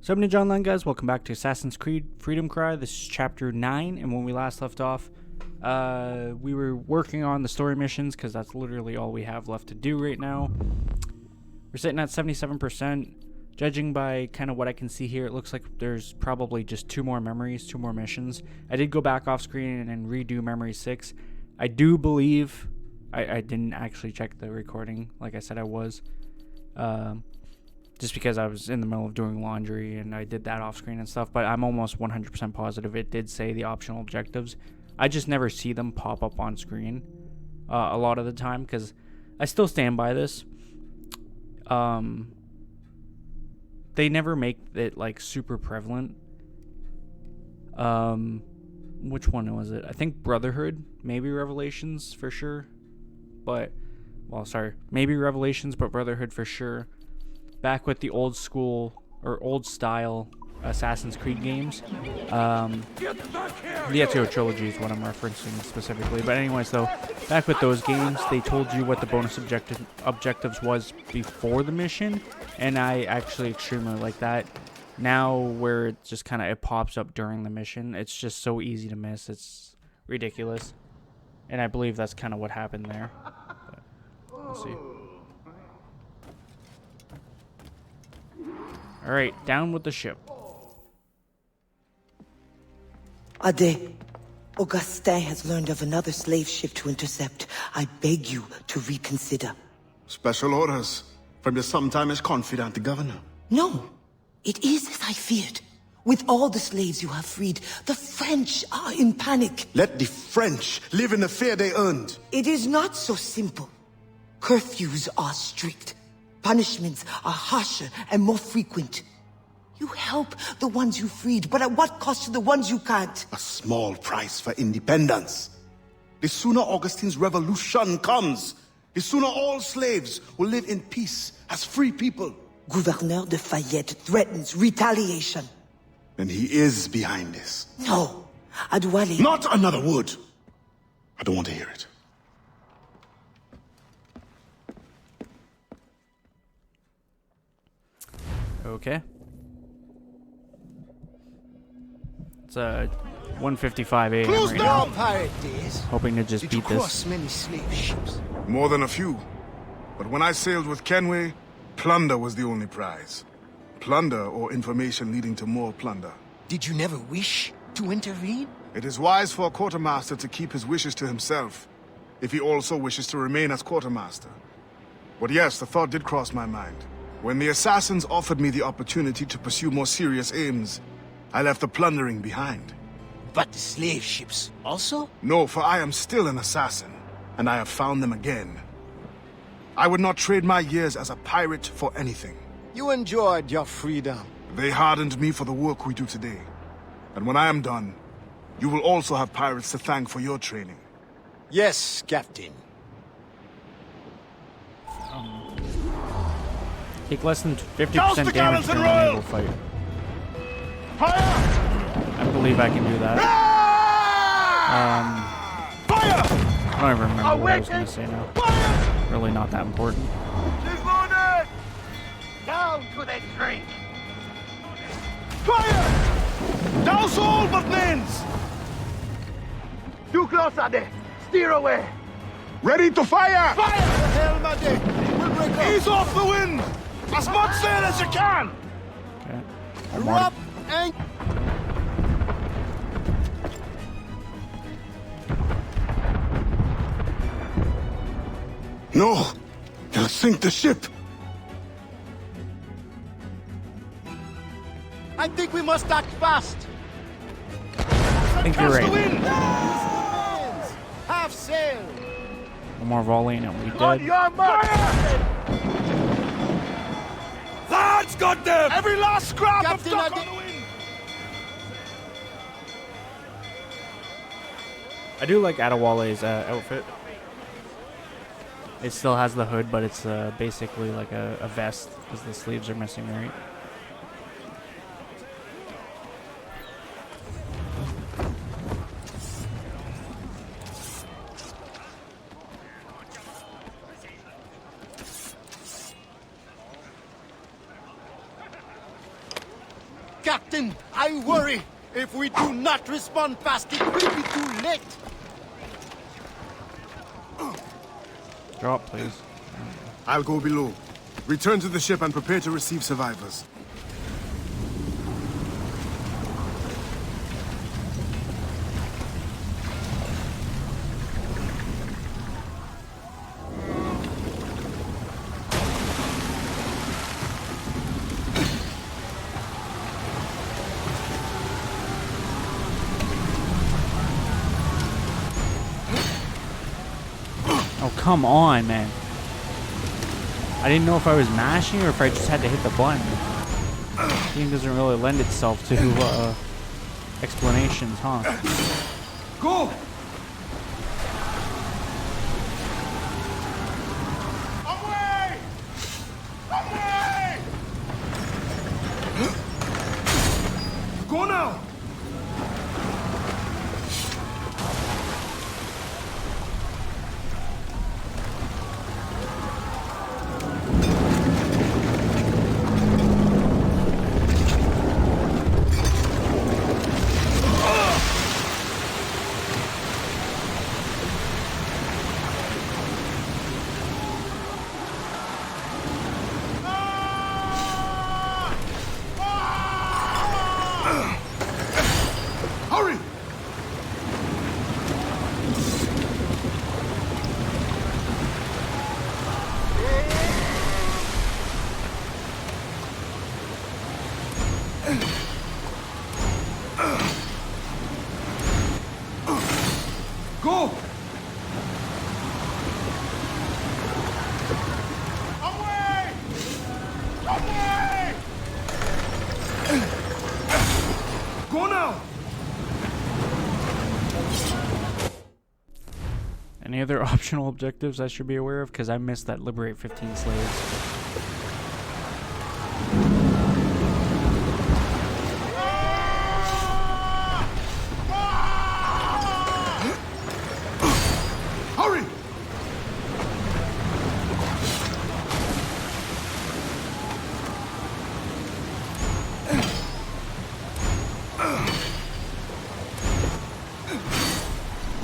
So I'm Ninja Online, guys. Welcome back to Assassin's Creed Freedom Cry. This is Chapter 9, and when we last left off, we were working on the story missions, because that's literally all we have left to do right now. We're sitting at 77%. Judging by kind of what I can see here, it looks like there's probably just 2 more memories, 2 more missions. I did go back off screen and redo Memory 6. I do believe... I didn't actually check the recording, like I said I was. Just because I was in the middle of doing laundry and I did that off screen and stuff, but I'm almost 100% positive it did say the optional objectives. I just never see them pop up on screen a lot of the time, because I still stand by this. They never make it like super prevalent. Which one was it? I think Brotherhood, maybe Revelations for sure. But, well, sorry, maybe Revelations, but Brotherhood for sure. Back with the old school, or old style Assassin's Creed games. The Ezio Trilogy is what I'm referencing specifically. But anyways, though, back with those games, they told you what the bonus objectives was before the mission. And I actually extremely like that. Now, where it just kind of it pops up during the mission, it's just so easy to miss. It's ridiculous. And I believe that's kind of what happened there. But we'll see. Alright, down with the ship. Ade, Augustin has learned of another slave ship to intercept. I beg you to reconsider. Special orders from your sometimes confidant, the governor. No, it is as I feared. With all the slaves you have freed, the French are in panic. Let the French live in the fear they earned. It is not so simple. Curfews are strict. Punishments are harsher and more frequent. You help the ones you freed, but at what cost to the ones you can't? A small price for independence. The sooner Augustine's revolution comes, the sooner all slaves will live in peace as free people. Gouverneur de Fayette threatens retaliation. And he is behind this. No, Adwale... Not another word. I don't want to hear it. Okay. It's 1:55 a.m. Close right down! now. Pirate days. Hoping to just Did you beat this. cross many slave ships? More than a few. But when I sailed with Kenway, plunder was the only prize. Plunder or information leading to more plunder. Did you never wish to intervene? It is wise for a quartermaster to keep his wishes to himself, if he also wishes to remain as quartermaster. But yes, the thought did cross my mind. When the assassins offered me the opportunity to pursue more serious aims, I left the plundering behind. But the slave ships also? No, for I am still an assassin, and I have found them again. I would not trade my years as a pirate for anything. You enjoyed your freedom. They hardened me for the work we do today. And when I am done, you will also have pirates to thank for your training. Yes, Captain. Take less than 50% damage during a naval fight. I believe I can do that. I don't even remember what I was going to say now. Really not that important. She's loaded! Down to the drink! Fire! Douse all but names! Too close, Ade! Steer away! Ready to fire! Fire! The hell, my day! We'll break up! Ease off the wind! As much sail as you can! Okay. I'm on Drop it. and... No! They'll sink the ship! I think we must act fast! I think you're Catch the right. wind! Half sail! One more volley and we On dead. your mark! Lads, got them! Every last scrap Captain, of duck I on the wind! I do like Adewale's outfit. It still has the hood, but it's basically like a vest because the sleeves are missing, right? Captain. I worry. If we do not respond fast, it will be too late. Drop, please. I'll go below. Return to the ship and prepare to receive survivors. Oh, come on, man. I didn't know if I was mashing or if I just had to hit the button. The game doesn't really lend itself to explanations, huh? Go! Away! Away! Go now! Hurry! Go! Away! Away! Go now! Any other optional objectives I should be aware of? Because I missed that liberate 15 slaves. Hurry!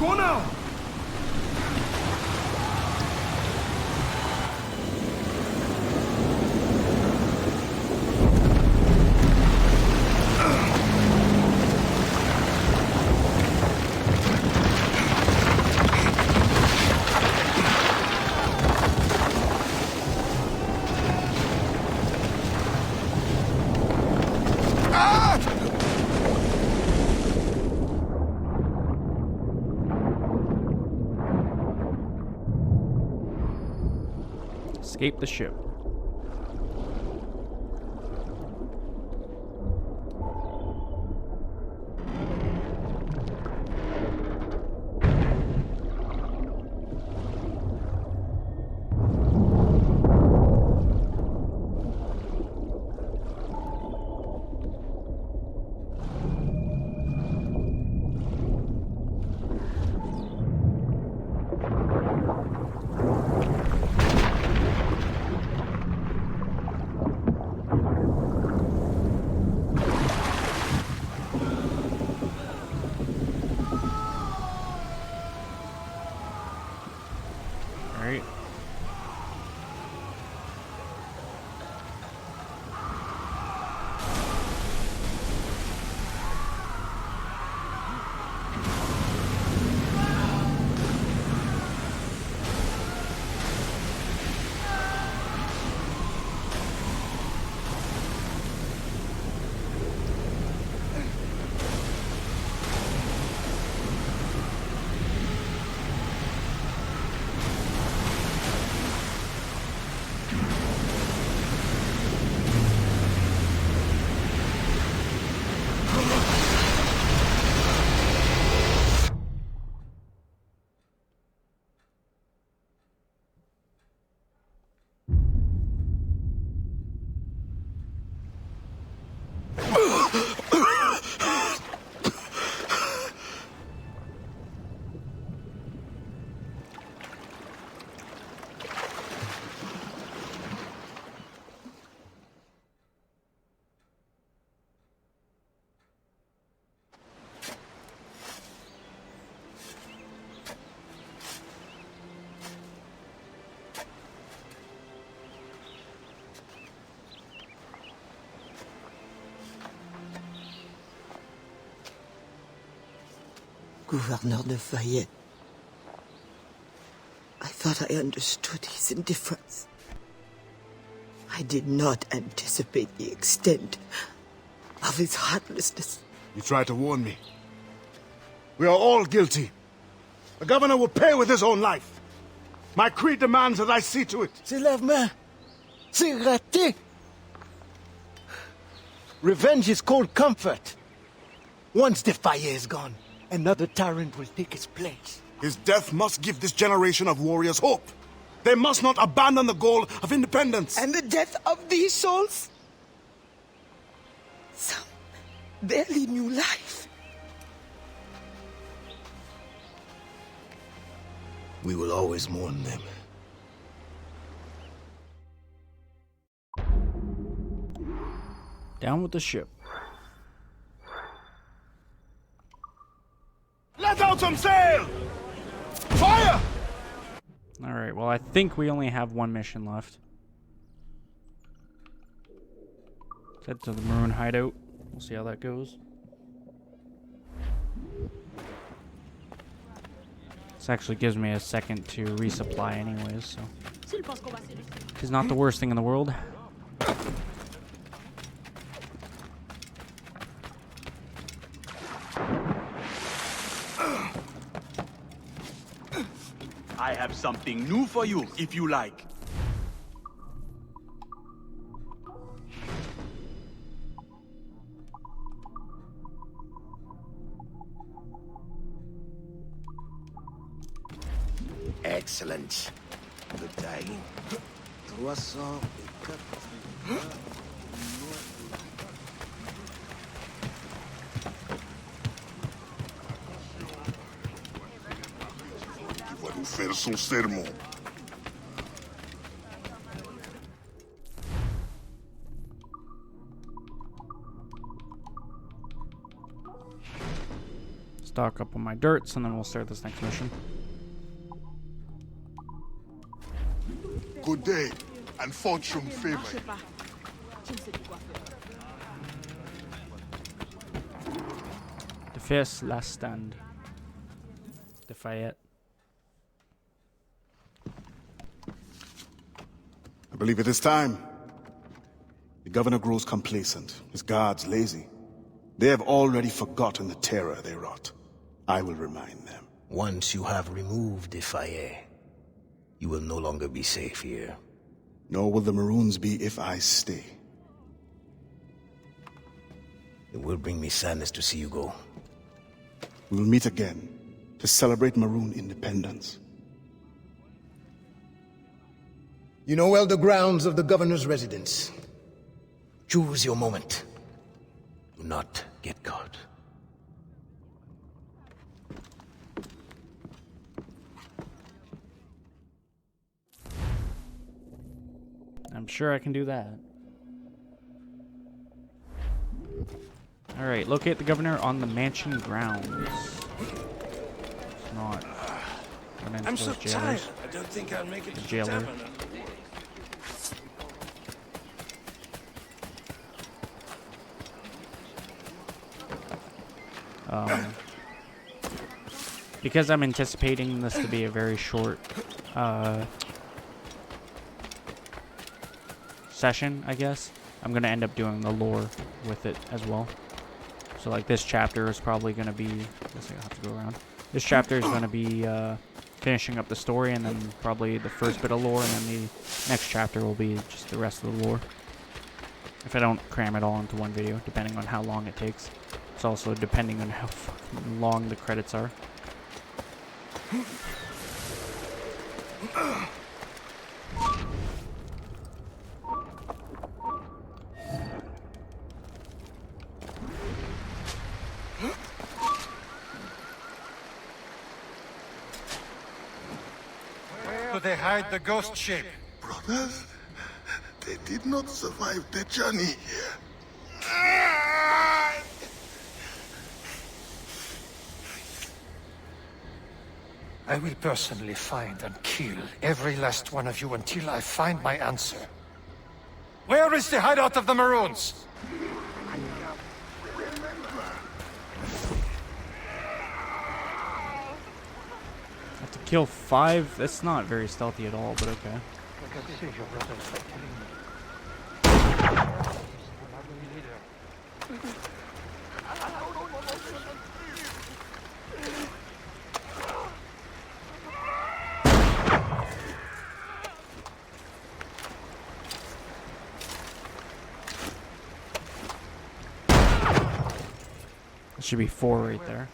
Go now! Escape the ship. Alright. Gouverneur de Fayette. I thought I understood his indifference. I did not anticipate the extent of his heartlessness. You tried to warn me. We are all guilty. The governor will pay with his own life. My creed demands that I see to it. C'est l'Avemain. C'est raté. Revenge is cold comfort. Once the fire is gone, another tyrant will take his place. His death must give this generation of warriors hope. They must not abandon the goal of independence. And the death of these souls? Some barely knew life. We will always mourn them. Down with the ship. Let out some sail! Fire! Alright, well, I think we only have one mission left. Let's head to the Maroon hideout. We'll see how that goes. This actually gives me a second to resupply anyways, so it's not the worst thing in the world. I have something new for you, if you like. Excellent. Good day. 304. Il va nous faire son sermon. Stock up on my dirts, and then we'll start this next mission. Good day, and fortune favor you. The first last stand. The Fayette. I believe it is time. The governor grows complacent, his guards lazy. They have already forgotten the terror they wrought. I will remind them. Once you have removed the fire, you will no longer be safe here. Nor will the Maroons be if I stay. It will bring me sadness to see you go. We will meet again to celebrate Maroon independence. You know well the grounds of the governor's residence. Choose your moment. Do not get caught. I'm sure I can do that. Alright, locate the governor on the mansion grounds. It's not. I'm so tired. I don't think I'll make it to the Jailer. tavern. Because I'm anticipating this to be a very short session, I guess, I'm going to end up doing the lore with it as well. So, like, this chapter is probably going to be... I guess I have to go around. This chapter is going to be finishing up the story, and then probably the first bit of lore, and then the next chapter will be just the rest of the lore. If I don't cram it all into one video, depending on how long it takes. It's also depending on how fucking long the credits are. Where do they hide the ghost ship? Brothers, they did not survive their journey here. I will personally find and kill every last one of you until I find my answer. Where is the hideout of the Maroons? Kill 5? That's not very stealthy at all, but okay. I can see your brothers are killing me. It should be 4 right there.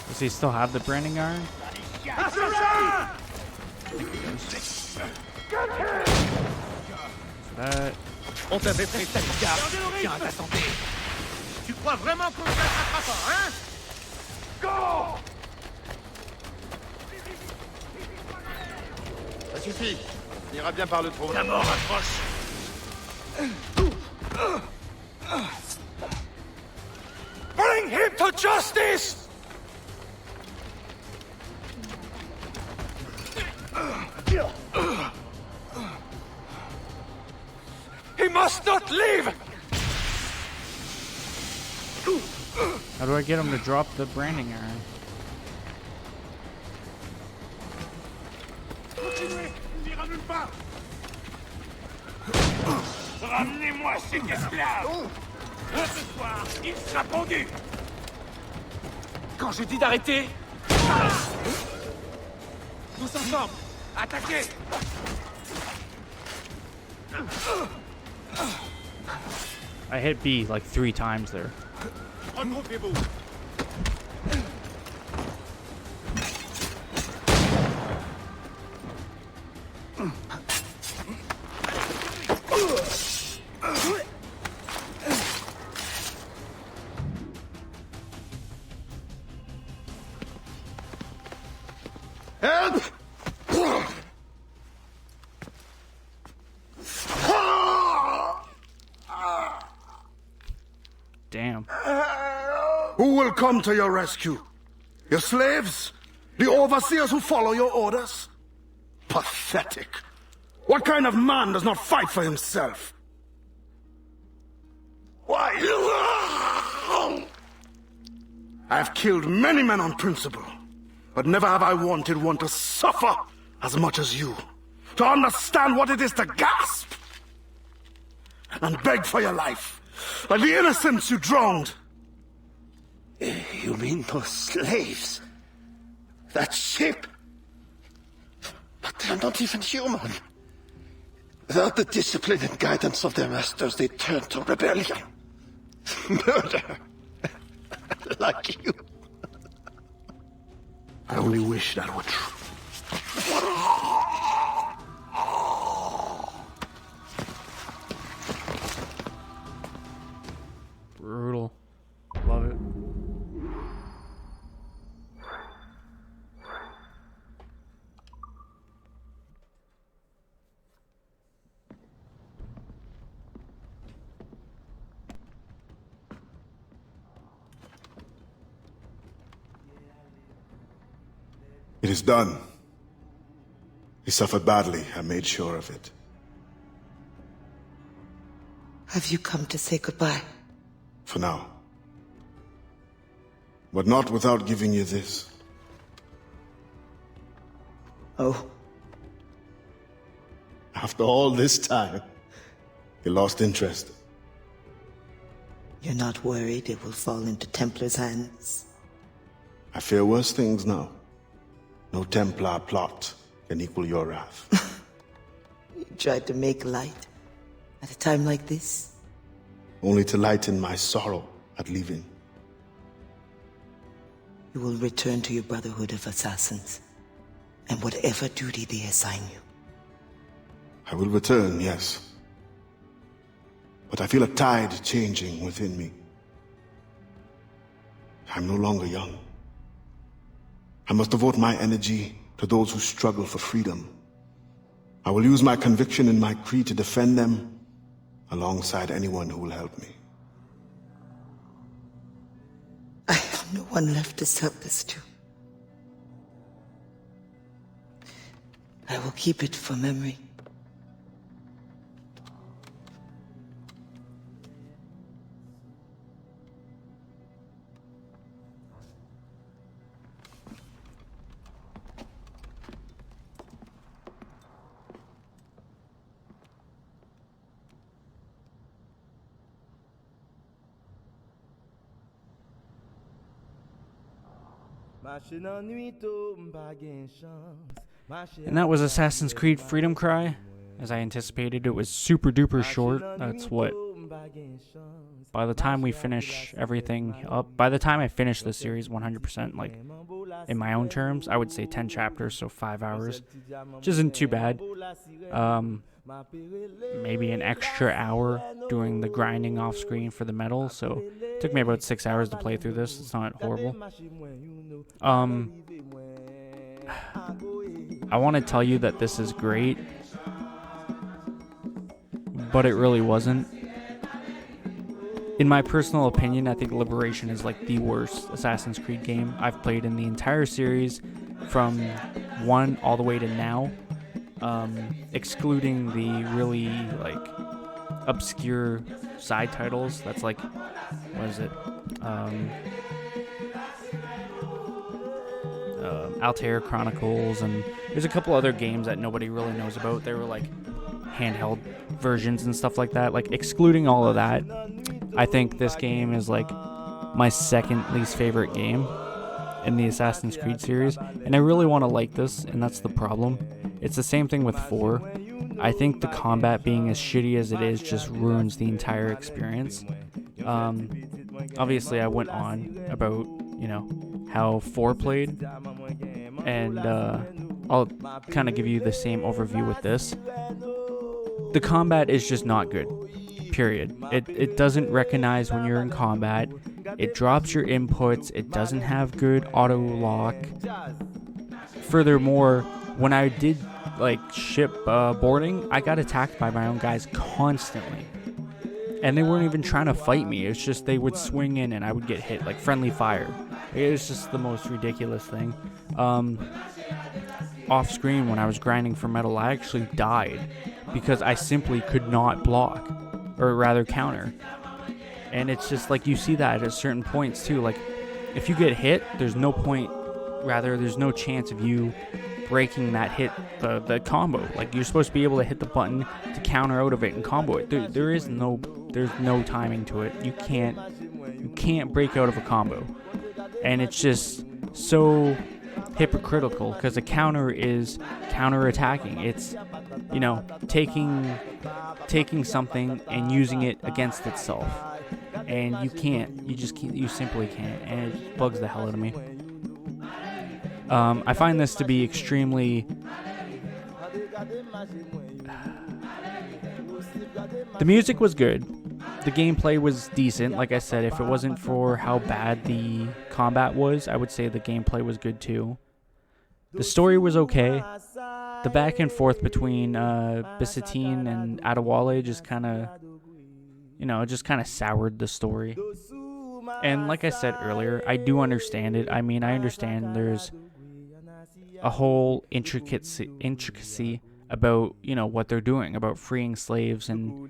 Does he still have the branding iron? So that. On t'avait prêté une carte. Tiens, à ta santé. Tu crois vraiment qu'on ne t'attrapera pas, hein? Go! Ça suffit. On ira bien par le trône. La mort approche. Bring him to justice! He must not leave! How do I get him to drop the branding iron? Continuez, il n'ira nulle part. Ramenez-moi cet esclave. Ce soir, il sera pendu. Quand je dis d'arrêter, tous ensemble, attaquez. I hit B like 3 times there. Regroupez-vous. Help! Damn. Who will come to your rescue? Your slaves? The overseers who follow your orders? Pathetic. What kind of man does not fight for himself? Why? I've killed many men on principle, but never have I wanted one to suffer as much as you. To understand what it is to gasp and beg for your life, like the innocents you drowned. You mean those slaves? That ship? But they're not even human. Without the discipline and guidance of their masters, they turn to rebellion. Murder. Like you. I only wish that were true. Brutal. Love it. It is done. He suffered badly. I made sure of it. Have you come to say goodbye? For now. But not without giving you this. Oh, After all this time, you lost interest. you're not worried it will fall into Templar's hands? I fear worse things now. No Templar plot can equal your wrath. You tried to make light at a time like this? Only to lighten my sorrow at leaving. You will return to your Brotherhood of Assassins, and whatever duty they assign you. I will return, yes. But I feel a tide changing within me. I'm no longer young. I must devote my energy to those who struggle for freedom. I will use my conviction in my creed to defend them alongside anyone who will help me. I have no one left to sell this to. I will keep it for memory. And that was Assassin's Creed Freedom Cry. As I anticipated, it was super duper short. That's what, by the time we finish everything up, by the time I finish the series 100%, like in my own terms, I would say 10 chapters, so 5 hours, which isn't too bad. Maybe an extra hour doing the grinding off screen for the metal, so it took me about 6 hours to play through this. It's not horrible. I want to tell you that this is great, but it really wasn't. In my personal opinion, I think Liberation is like the worst Assassin's Creed game I've played in the entire series, from 1 all the way to now, excluding the really like obscure side titles. That's like, what is it? Altair Chronicles, and there's a couple other games that nobody really knows about. They were like handheld versions and stuff like that. Like, excluding all of that, I think this game is like my second least favorite game in the Assassin's Creed series, and I really want to like this, and that's the problem. It's the same thing with 4. I think the combat being as shitty as it is just ruins the entire experience. Obviously I went on about, you know, how 4 played, and I'll kind of give you the same overview with this. The combat is just not good, period. It doesn't recognize when you're in combat. It drops your inputs. It doesn't have good auto lock. Furthermore, when I did like ship boarding, I got attacked by my own guys constantly, and they weren't even trying to fight me. It's just they would swing in and I would get hit, like friendly fire. It was just the most ridiculous thing. Off screen, when I was grinding for metal, I actually died because I simply could not block, or rather counter. And it's just like, you see that at certain points too. Like, if you get hit, there's no chance of you breaking that hit, the combo. Like, you're supposed to be able to hit the button to counter out of it and combo it. There's no timing to it. You can't break out of a combo. And it's just so hypocritical, because a counter is counter-attacking. It's, you know, taking something and using it against itself. And you simply can't, and it bugs the hell out of me. I find this to be extremely... The music was good. The gameplay was decent. Like I said, if it wasn't for how bad the combat was, I would say the gameplay was good too. The story was okay. The back and forth between Bisatine and Adewale just kind of soured the story. And like I said earlier, I do understand it. I mean, I understand there's a whole intricacy about, you know, what they're doing, about freeing slaves and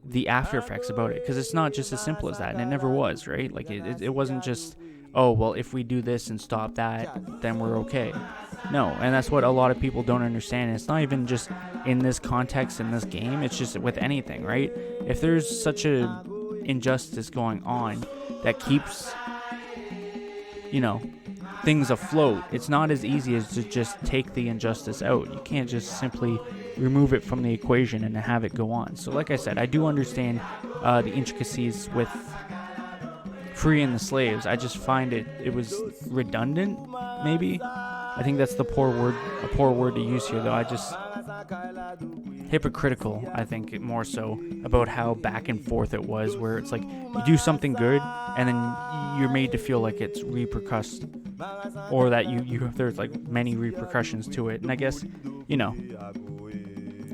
the after effects about it, because it's not just as simple as that, and it never was, right? Like, it wasn't just, oh, well, if we do this and stop that, then we're okay. No, and that's what a lot of people don't understand. It's not even just in this context, in this game, it's just with anything, right? If there's such a injustice going on that keeps, you know, things afloat, it's not as easy as to just take the injustice out. You can't just simply remove it from the equation and have it go on. So like I said, I do understand the intricacies with freeing the slaves. I just find it was redundant, maybe. I think that's a poor word to use here, though. Hypocritical, I think, more so, about how back and forth it was, where it's like you do something good and then you're made to feel like it's repercussed, or that there's like many repercussions to it. And I guess, you know,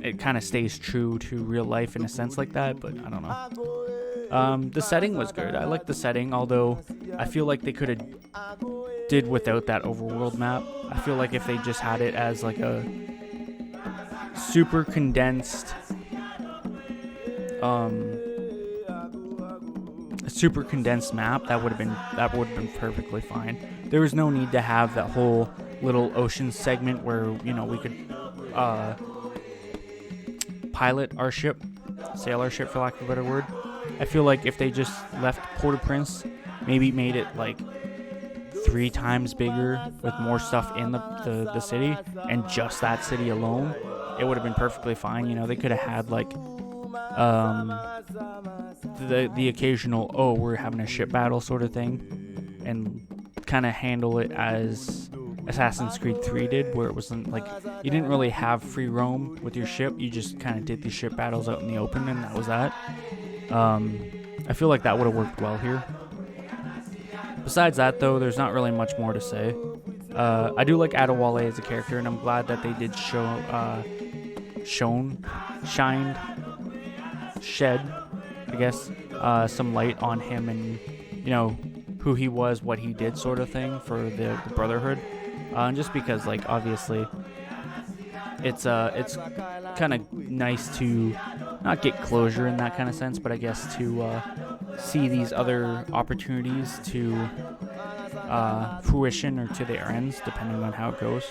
it kind of stays true to real life in a sense like that, but I don't know. The setting was good. I like the setting, although I feel like they could have did without that overworld map. I feel like if they just had it as like a super condensed map, that would have been perfectly fine. There was no need to have that whole little ocean segment where, you know, we could pilot our ship, sail our ship for lack of a better word. I feel like if they just left Port-au-Prince, maybe made it like 3 times bigger with more stuff in the city and just that city alone, it would have been perfectly fine. You know, they could have had like the occasional, oh, we're having a ship battle sort of thing, and kind of handle it as Assassin's Creed 3 did, where it wasn't like you didn't really have free roam with your ship. You just kind of did the ship battles out in the open, and that was that. I feel like that would have worked well here. Besides that, though, there's not really much more to say. I do like Adewale as a character, and I'm glad that they did shed, I guess, some light on him and, you know, who he was, what he did sort of thing for the Brotherhood. Just because, like, obviously, it's kind of nice to not get closure in that kind of sense, but I guess to see these other opportunities to fruition or to their ends, depending on how it goes.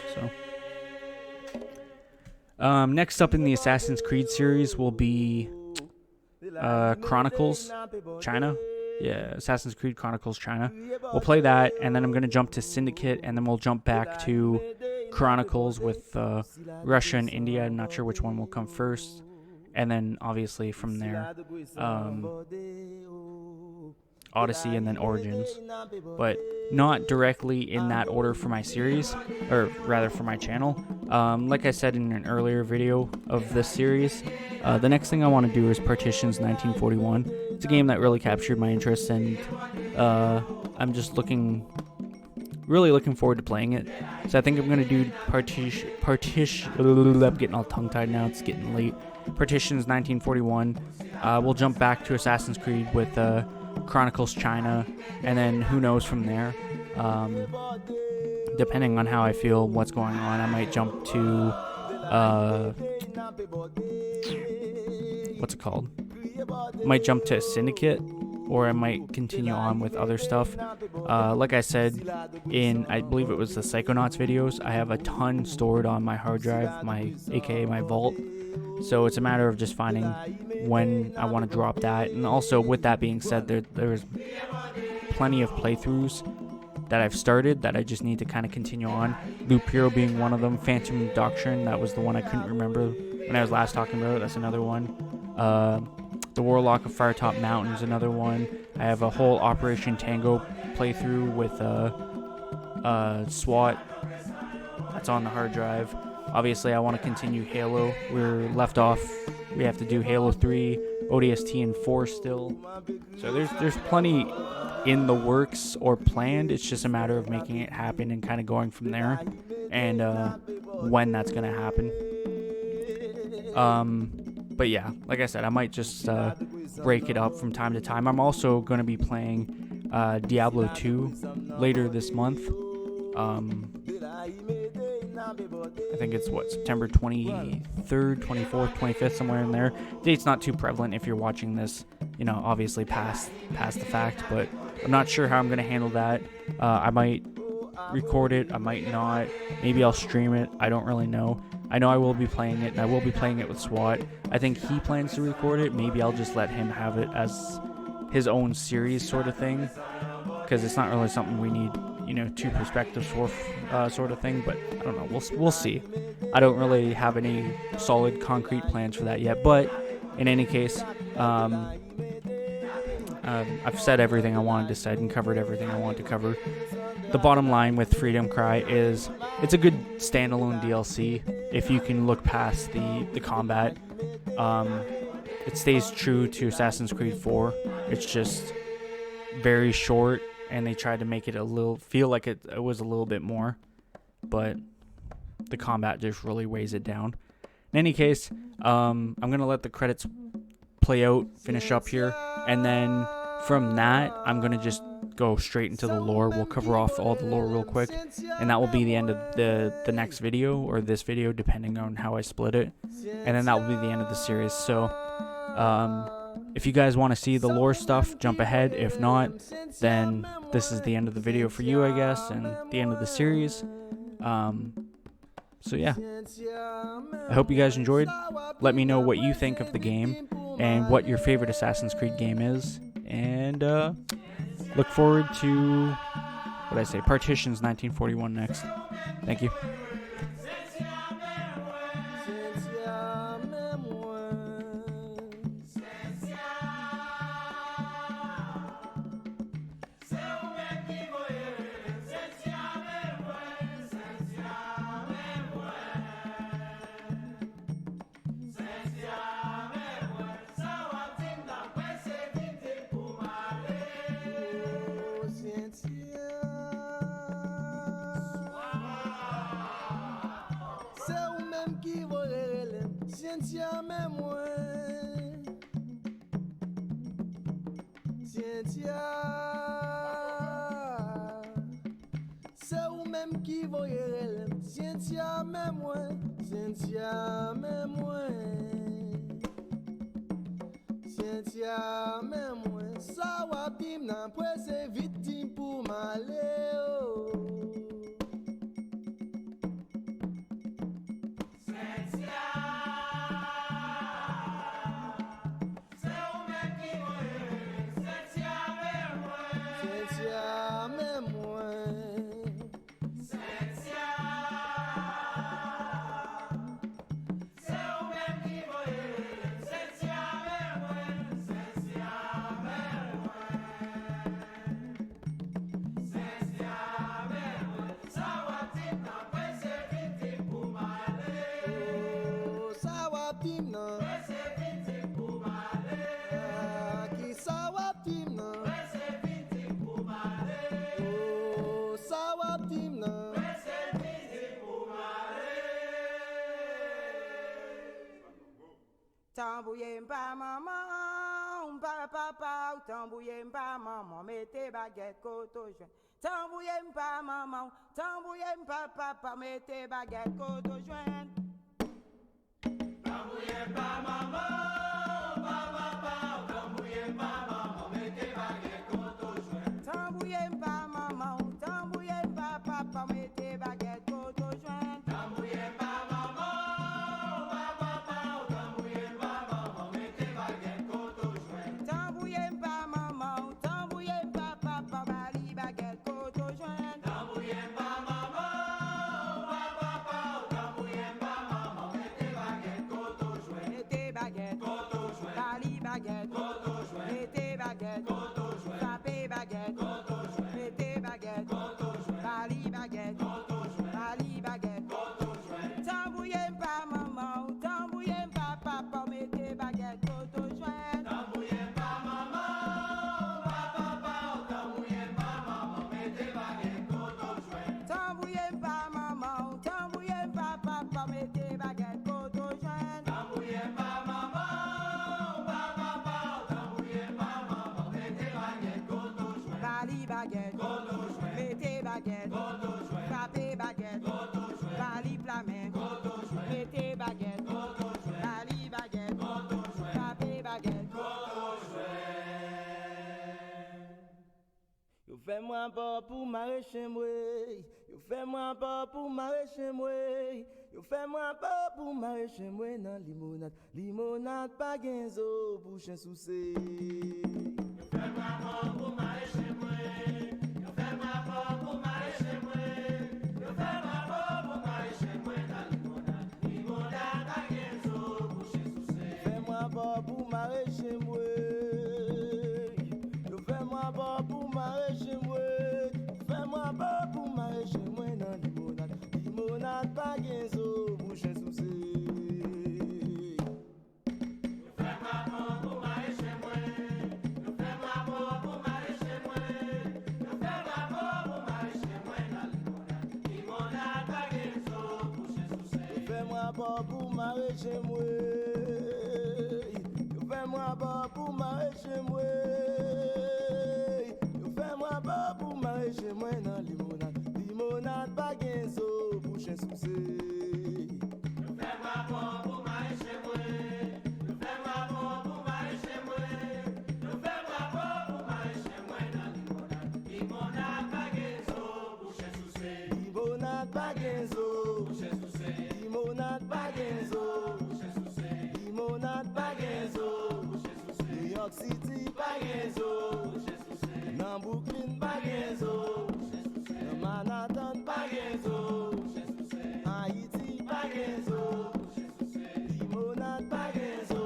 So, next up in the Assassin's Creed series will be Chronicles China. Yeah, Assassin's Creed Chronicles China. We'll play that, and then I'm going to jump to Syndicate, and then we'll jump back to Chronicles with Russia and India. I'm not sure which one will come first. And then, obviously, from there, Odyssey and then Origins. But not directly in that order for my series, or rather for my channel. Like I said in an earlier video of this series, the next thing I want to do is Partitions 1941. It's a game that really captured my interest, and I'm just really looking forward to playing it. So I think I'm going to do I'm getting all tongue-tied now, it's getting late. Partitions 1941. We'll jump back to Assassin's Creed with Chronicles China, and then who knows from there. Depending on how I feel, what's going on, I might jump to what's it called? Might jump to Syndicate, or I might continue on with other stuff. Like I said in, I believe it was the Psychonauts videos, I have a ton stored on my hard drive, aka my vault. So it's a matter of just finding when I want to drop that. And also, with that being said, there's plenty of playthroughs that I've started that I just need to kind of continue on. Loop Hero being one of them. Phantom Doctrine, that was the one I couldn't remember when I was last talking about it. That's another one. The Warlock of Firetop Mountain is another one. I have a whole Operation Tango playthrough with SWAT. That's on the hard drive. Obviously, I want to continue Halo. We're left off. We have to do Halo 3, ODST, and 4 still. So there's plenty in the works or planned. It's just a matter of making it happen and kind of going from there, and when that's going to happen. But yeah, like I said, I might just break it up from time to time. I'm also going to be playing Diablo 2 later this month. I think it's September 23rd, 24th, 25th, somewhere in there. Date's not too prevalent if you're watching this, you know, obviously past the fact, but I'm not sure how I'm going to handle that. I might record it, I might not. Maybe I'll stream it. I don't really know. I know I will be playing it, and I will be playing it with SWAT. I think he plans to record it. Maybe I'll just let him have it as his own series sort of thing, because it's not really something we need, you know, two perspectives for sort of thing. But I don't know. We'll see. I don't really have any solid concrete plans for that yet. But in any case, I've said everything I wanted to say and covered everything I wanted to cover. The bottom line with Freedom Cry is it's a good standalone DLC if you can look past the combat. It stays true to Assassin's Creed 4. It's just very short, and they tried to make it feel like it was a little bit more, but the combat just really weighs it down. In any case, I'm gonna let the credits play out, finish up here, and then from that, I'm gonna just go straight into the lore. We'll cover off all the lore real quick, and that will be the end of the next video, or this video, depending on how I split it, and then that will be the end of the series. So if you guys want to see the lore stuff, jump ahead. If not, then this is the end of the video for you, I guess, and the end of the series. So yeah, I hope you guys enjoyed. Let me know what you think of the game and what your favorite Assassin's Creed game is, and look forward to, what did I say, Partitions 1941 next. Thank you. Cynthia, moi. Cynthia, c'est ou même qui voyait. Cynthia, moi. Cynthia, moi. Cynthia, moi. Ça va pim nan presse victime pour m'aller. Tambouille pas maman, pas papa, tambouille pas maman, mettez baguette côte au joint. Tambouille pas maman, tambouille pas papa, mettez baguette côte au joint. Tambouille pas maman, pas papa, tambouille pas maman, mettez baguette côte au joint. Tambouille pas maman, tambouille pas papa, mettez baguette côte au joint. Tambouille pas maman. Fais-moi pas pour m'arracher moi, fais-moi pas pour m'arracher moi, fais-moi pas pour m'arracher moi dans limonade, limonade pas genzo bouche souci. Fais-moi pas pour m'arracher moi, fais-moi pas pour m'arracher moi, fais-moi pas pour m'arracher moi dans limonade, limonade pas genzo bouche souci. Fais-moi pas pour m'arracher moi. Fais-moi pas pour m'arracher moi, fais-moi pas pour m'arracher moi dans limonade, limonade pas genzo bouche souci. Fais-moi pas pour m'arracher moi, fais-moi pas pour m'arracher moi, fais-moi pas pour m'arracher moi dans limonade, limonade pas genzo bouche souci. Fais-moi moi pas pour marrer chez moi. Yo fais-moi pas pour marrer chez moi. Yo fais-moi pas pour marrer chez moi dans limonade. Limonade pas genzo, bouche soucé. Yo fais-moi pas pour marrer chez moi. Yo fais-moi pas pour marrer chez moi. Yo fais-moi pas pour marrer chez moi dans limonade. Limonade pas genzo, bouche soucé. Limonade pas genzo. Limonade bagenzo, limonade bagenzo, New York City bagenzo, nan Brooklyn bagenzo, nan Manhattan bagenzo, Haiti bagenzo, limonade bagenzo.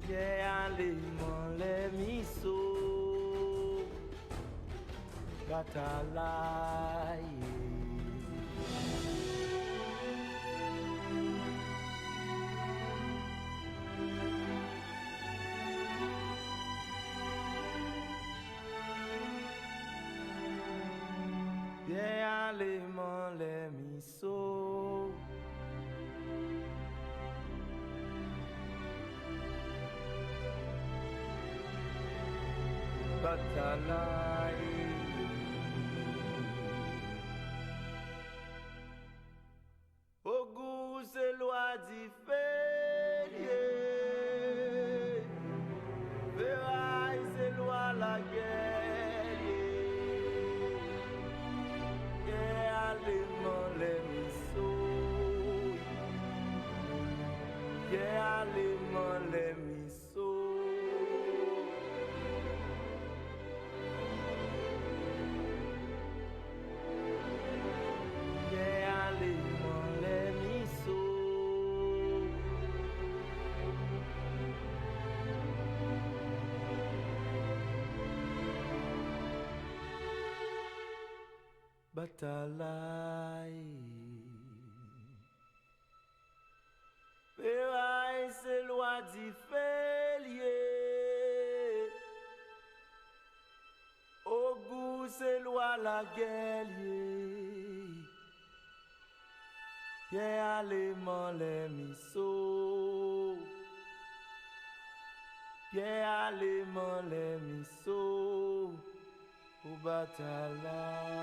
Yeah, lemon, let me so got a lie. Yeah, lemon, let me so. But a lie. Au goût, c'est loi différée. Ferraille, c'est loi la guerre. Yeah, lemon, let me so. Yeah, lemon, let me so. But a lie. Ferraille, c'est loi différée. c'est loi la guerrier. Bien allemand les miso. Bien allemand les miso. Au batala.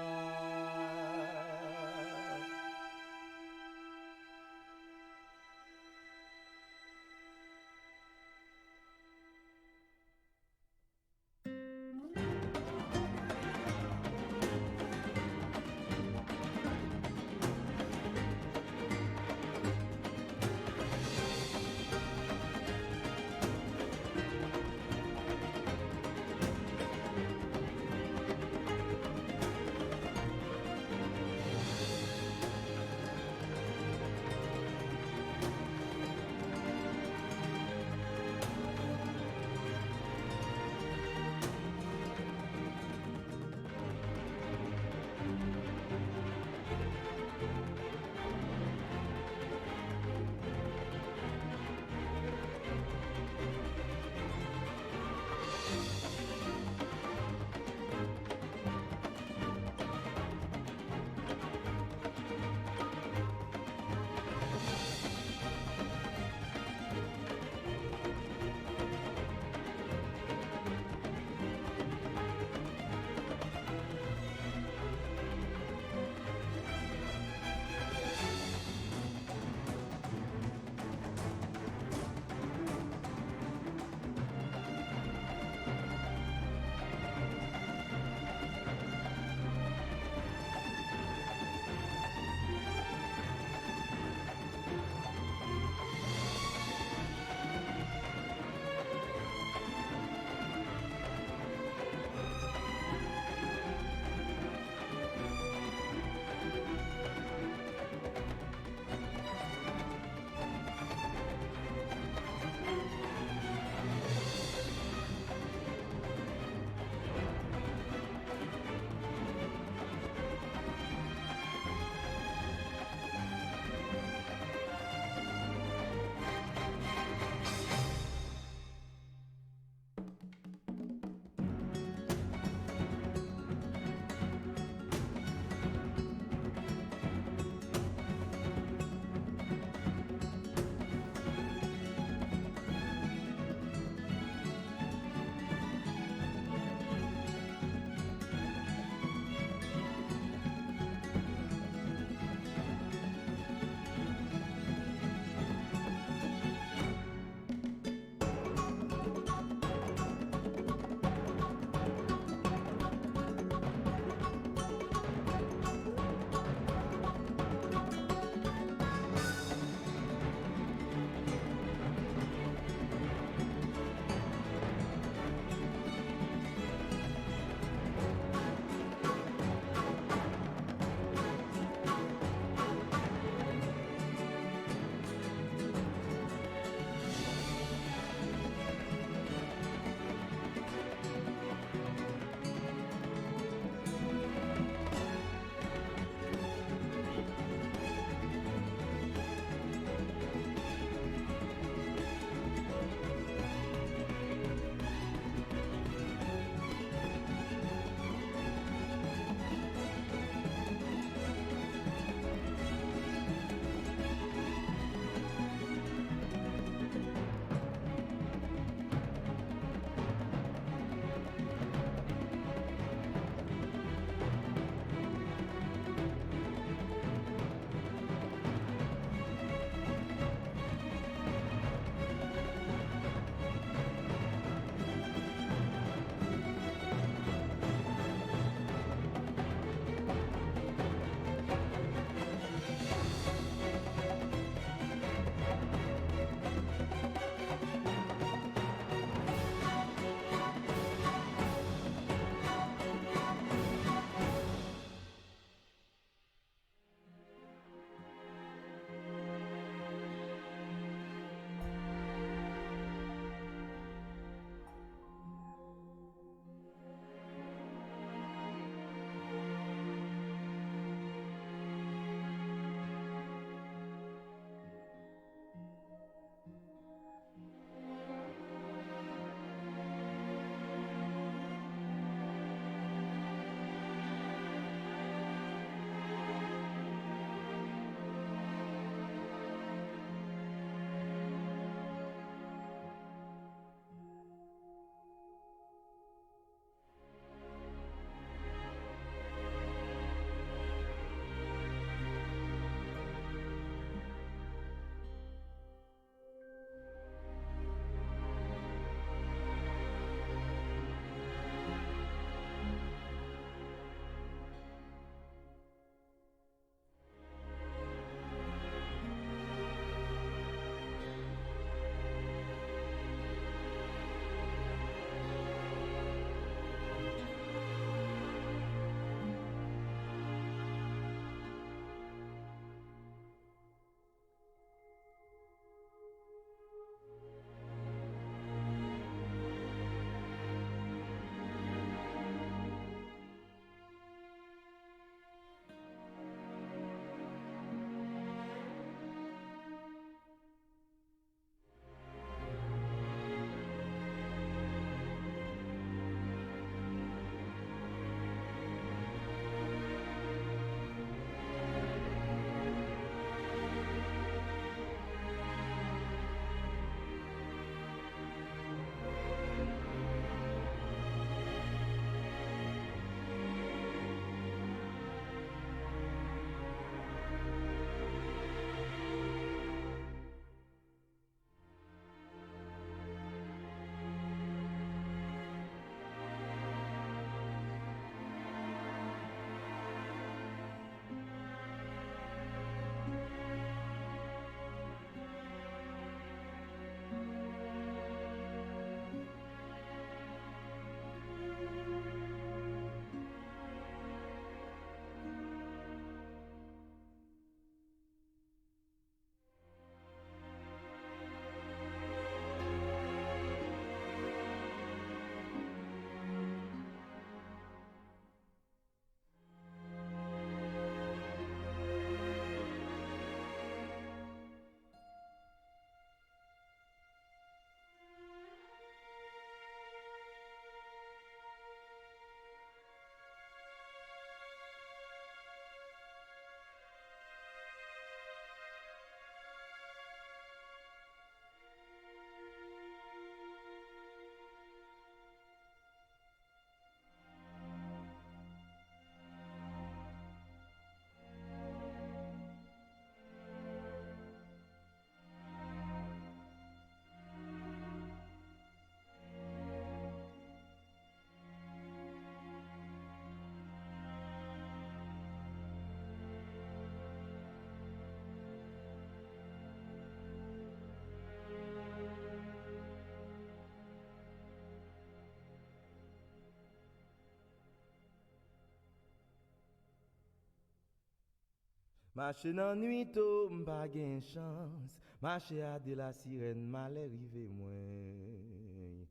Marcher dans nuit tôt, m'pa gen chance. Marcher à de la sirène, mal rive moins.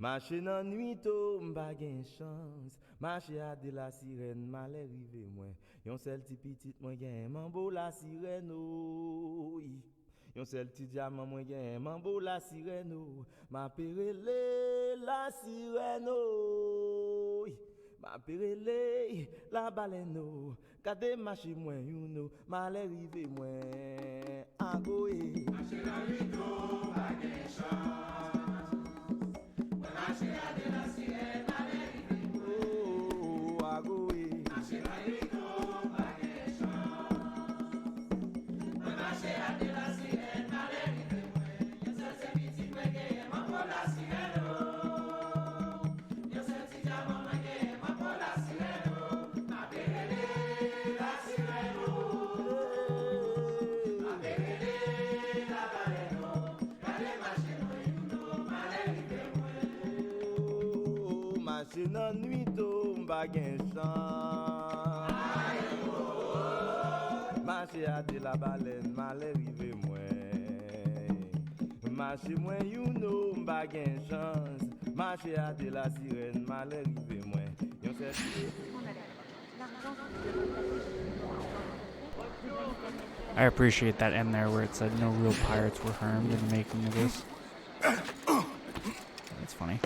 Marcher dans nuit tôt, m'pa gen chance. Marcher à de la sirène, mal rive moins. Yon sel ti petit moi gen mambo la sirène oh. Yon sel ti diamant moi gen mambo la sirène oh. Ma perele la sirène oh. Ma perele la baleine oh. Kade marcher moins you know, mal rive moins. Agoe. Marcher dans nuit tôt, pas gen chance. Marcher à de la sirène, mal rive moins. Oh, agoe. Marcher dans nuit tôt, pas gen chance. Marcher à de la sirène, mal rive moins. Yon seul c'est petit moi gen mambo la sirène oh. Yon seul ti diamant moi gen mambo la sirène oh. Ma perele la sirène oh. Ma perele la baleine oh. Kade marcher moi you know, mal rive moins. Marcher dans nuit tôt, m'pa gen chance. Marcher à de la baleine, mal rive moins. Marcher moins you know, m'pa gen chance. Marcher à de la sirène, mal rive moins. Yon sel I appreciate that end there where it said no real pirates were harmed in the making of this. That's funny.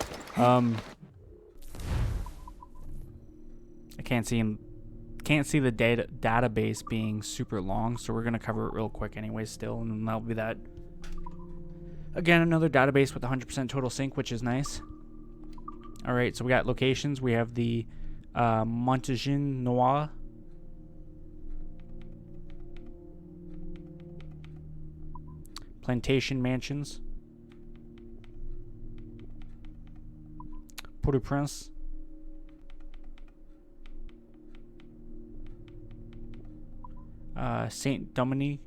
I can't see the database being super long, so we're gonna cover it real quick anyway still, and then that'll be that. Again, another database with 100% total sync, which is nice. Alright, so we got locations. We have the Montegin Noir. Plantation Mansions. Port-au-Prince. Saint Dominique.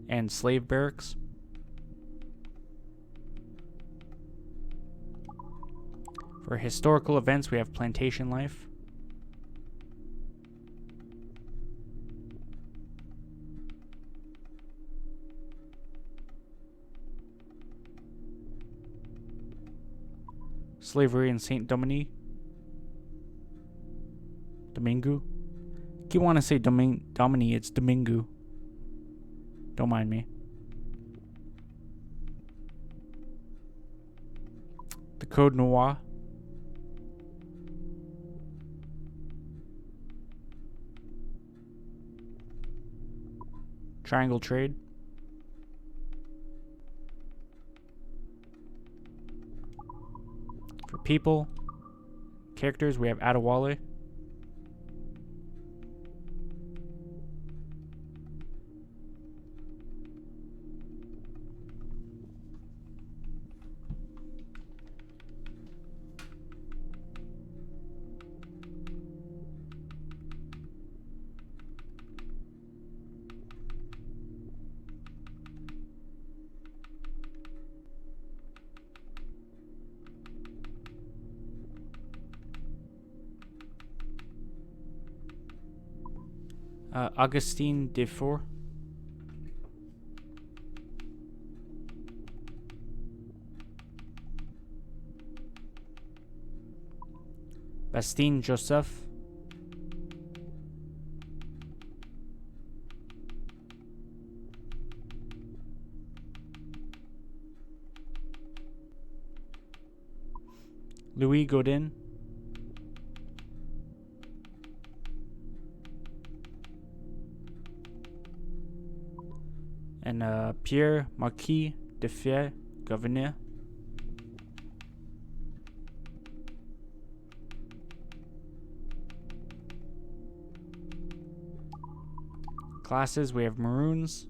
And slave barracks. For historical events, we have plantation life. Slavery in Saint Domingue. Domingo. If you want to say Domini, it's Domingo. Don't mind me. The Code Noir. Triangle Trade. For people, characters, we have Adewale. Augustine Defour. Bastien Joseph. Louis Godin. And Pierre Marquis de Fier, Governor. Classes, we have Maroons.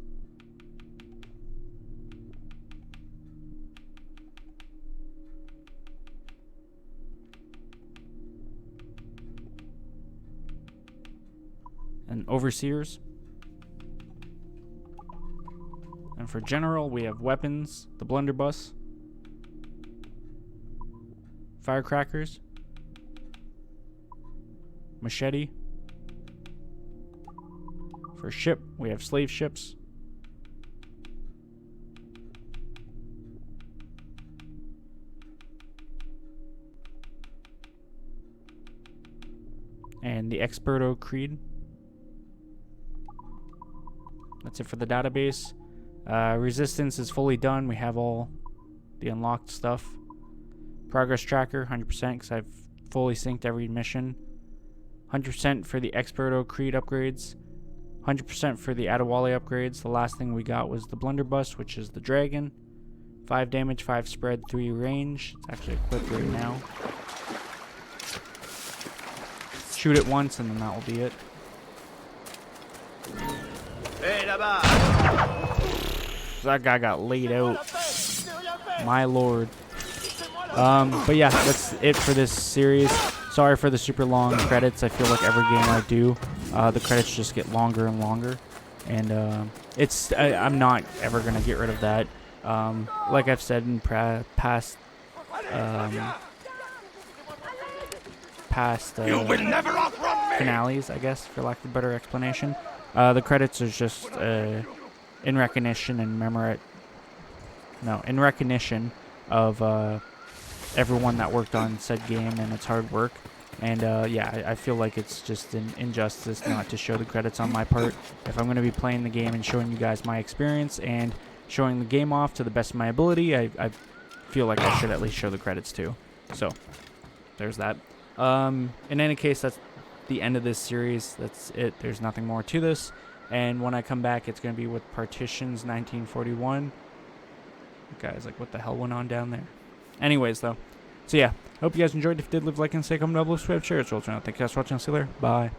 And Overseers. And for general, we have weapons, the blunderbuss. firecrackers, machete. For ship, we have slave ships. And the Experto Creed. That's it for the database. Resistance is fully done. We have all the unlocked stuff. Progress tracker, 100% because I've fully synced every mission. 100% for the Experto Creed upgrades. 100% for the Adewale upgrades. The last thing we got was the Blunderbuss, which is the dragon. 5 damage, 5 spread, 3 range. It's actually equipped right now. Shoot it once and then that will be it. Hey, là-bas! That guy got laid out. My lord. But yeah, that's it for this series. Sorry for the super long credits. I feel like every game I do, the credits just get longer and longer. And I'm not ever going to get rid of that. Like I've said in past finales, I guess, for lack of a better explanation. The credits is just in recognition and in recognition of everyone that worked on said game and its hard work. And yeah, I feel like it's just an injustice not to show the credits on my part. If I'm going to be playing the game and showing you guys my experience and showing the game off to the best of my ability, I feel like I should at least show the credits too. So there's that. In any case, that's the end of this series. That's it. There's nothing more to this. And when I come back, it's going to be with Partitions 1941. Guys, like, what the hell went on down there? Anyways, though. So, yeah. Hope you guys enjoyed. If you did, leave a like and say comment down below. Subscribe, share. It's all. Thank you guys for watching. I'll see you later. Bye.